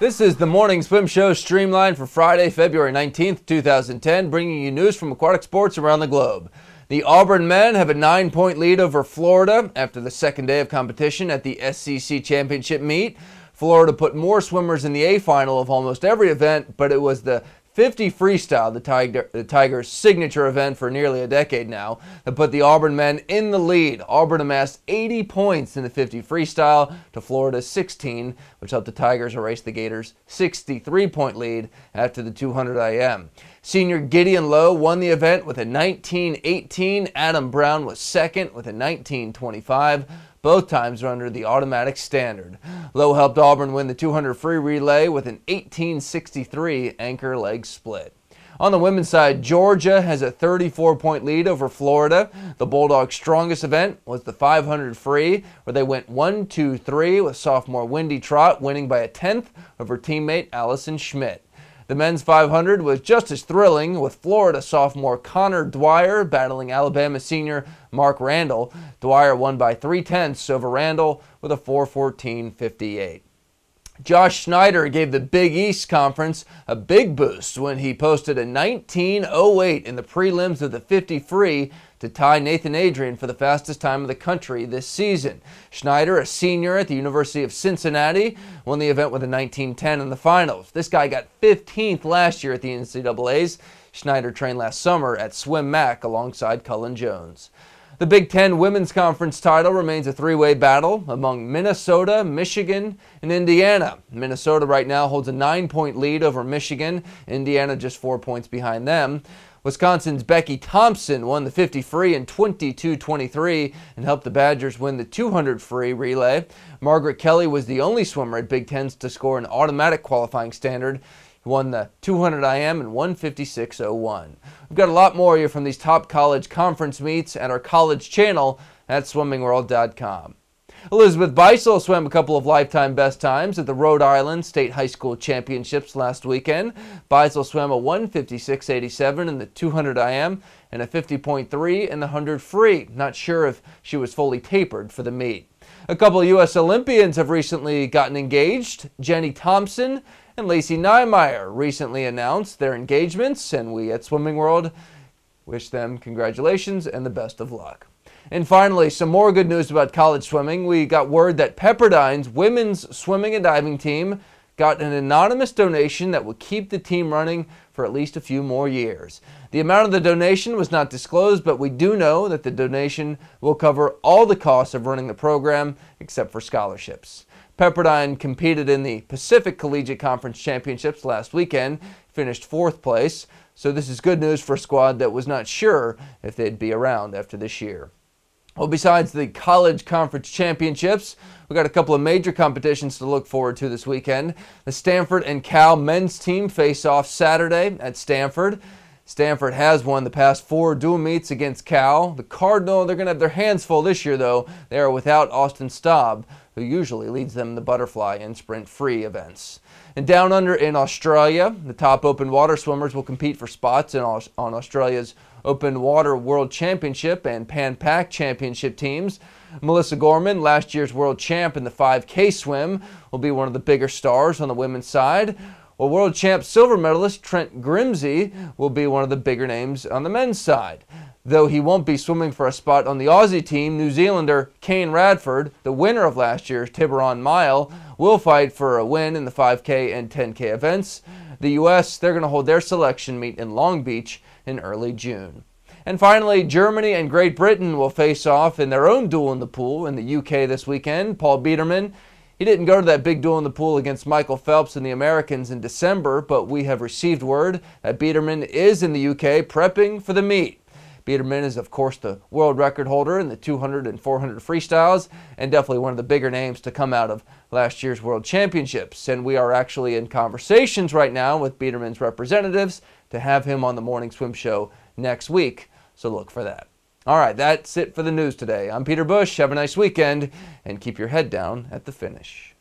This is the Morning Swim Show Streamlined for Friday, February 19th, 2010, bringing you news from aquatic sports around the globe. The Auburn men have a 9-point lead over Florida after the second day of competition at the SEC Championship meet. Florida put more swimmers in the A final of almost every event, but it was the 50 freestyle, the Tigers' signature event for nearly a decade now, that put the Auburn men in the lead. Auburn amassed 80 points in the 50 freestyle to Florida's 16, which helped the Tigers erase the Gators' 63-point lead after the 200 IM. Senior Gideon Lowe won the event with a 19:18. Adam Brown was second with a 19:25. Both times are under the automatic standard. Lowe helped Auburn win the 200 free relay with an 18:63 anchor leg split. On the women's side, Georgia has a 34-point lead over Florida. The Bulldogs' strongest event was the 500 free, where they went 1-2-3 with sophomore Wendy Trott winning by a tenth over teammate Allison Schmidt. The men's 500 was just as thrilling, with Florida sophomore Connor Dwyer battling Alabama senior Mark Randall. Dwyer won by 3/10 over Randall with a 4:14.58. Josh Schneider gave the Big East Conference a big boost when he posted a 19:08 in the prelims of the 50 free to tie Nathan Adrian for the fastest time of the country this season. Schneider, a senior at the University of Cincinnati, won the event with a 19:10 in the finals. This guy got 15th last year at the NCAAs. Schneider trained last summer at Swim Mac alongside Cullen Jones. The Big Ten Women's Conference title remains a three-way battle among Minnesota, Michigan, and Indiana. Minnesota right now holds a 9-point lead over Michigan. Indiana just 4 points behind them. Wisconsin's Becky Thompson won the 50 free in 22:23 and helped the Badgers win the 200 free relay. Margaret Kelly was the only swimmer at Big Tens to score an automatic qualifying standard. He won the 200 IM in 1:56.01. We've got a lot more here from these top college conference meets at our college channel at swimmingworld.com. Elizabeth Beisel swam a couple of lifetime best times at the Rhode Island State High School Championships last weekend. Beisel swam a 1:56.87 in the 200 IM and a 50.3 in the 100 free. Not sure if she was fully tapered for the meet. A couple of U.S. Olympians have recently gotten engaged. Jenny Thompson and Lacey Niemeyer recently announced their engagements, and we at Swimming World wish them congratulations and the best of luck. And finally, some more good news about college swimming. We got word that Pepperdine's women's swimming and diving team got an anonymous donation that will keep the team running for at least a few more years. The amount of the donation was not disclosed, but we do know that the donation will cover all the costs of running the program except for scholarships. Pepperdine competed in the Pacific Collegiate Conference Championships last weekend, finished 4th place, so this is good news for a squad that was not sure if they'd be around after this year. Well, besides the College Conference Championships, we've got a couple of major competitions to look forward to this weekend. The Stanford and Cal men's team face off Saturday at Stanford. Stanford has won the past 4 dual meets against Cal. The Cardinal, they're going to have their hands full this year, though. They are without Austin Staub, who usually leads them in the butterfly and sprint free events. And down under in Australia, the top open water swimmers will compete for spots on Australia's Open Water World Championship and Pan Pac Championship teams. Melissa Gorman, last year's world champ in the 5K swim, will be one of the bigger stars on the women's side. Well, world champ silver medalist Trent Grimsey will be one of the bigger names on the men's side. Though he won't be swimming for a spot on the Aussie team, New Zealander Kane Radford, the winner of last year's Tiburon Mile, will fight for a win in the 5K and 10K events. The U.S., they're going to hold their selection meet in Long Beach in early June. And finally, Germany and Great Britain will face off in their own duel in the pool in the UK this weekend. Paul Biederman, he didn't go to that big duel in the pool against Michael Phelps and the Americans in December, but we have received word that Biederman is in the UK prepping for the meet. Biederman is, of course, the world record holder in the 200 and 400 freestyles, and definitely one of the bigger names to come out of last year's World Championships. And we are actually in conversations right now with Biederman's representatives to have him on the Morning Swim Show next week, so look for that. All right, that's it for the news today. I'm Peter Bush. Have a nice weekend, and keep your head down at the finish.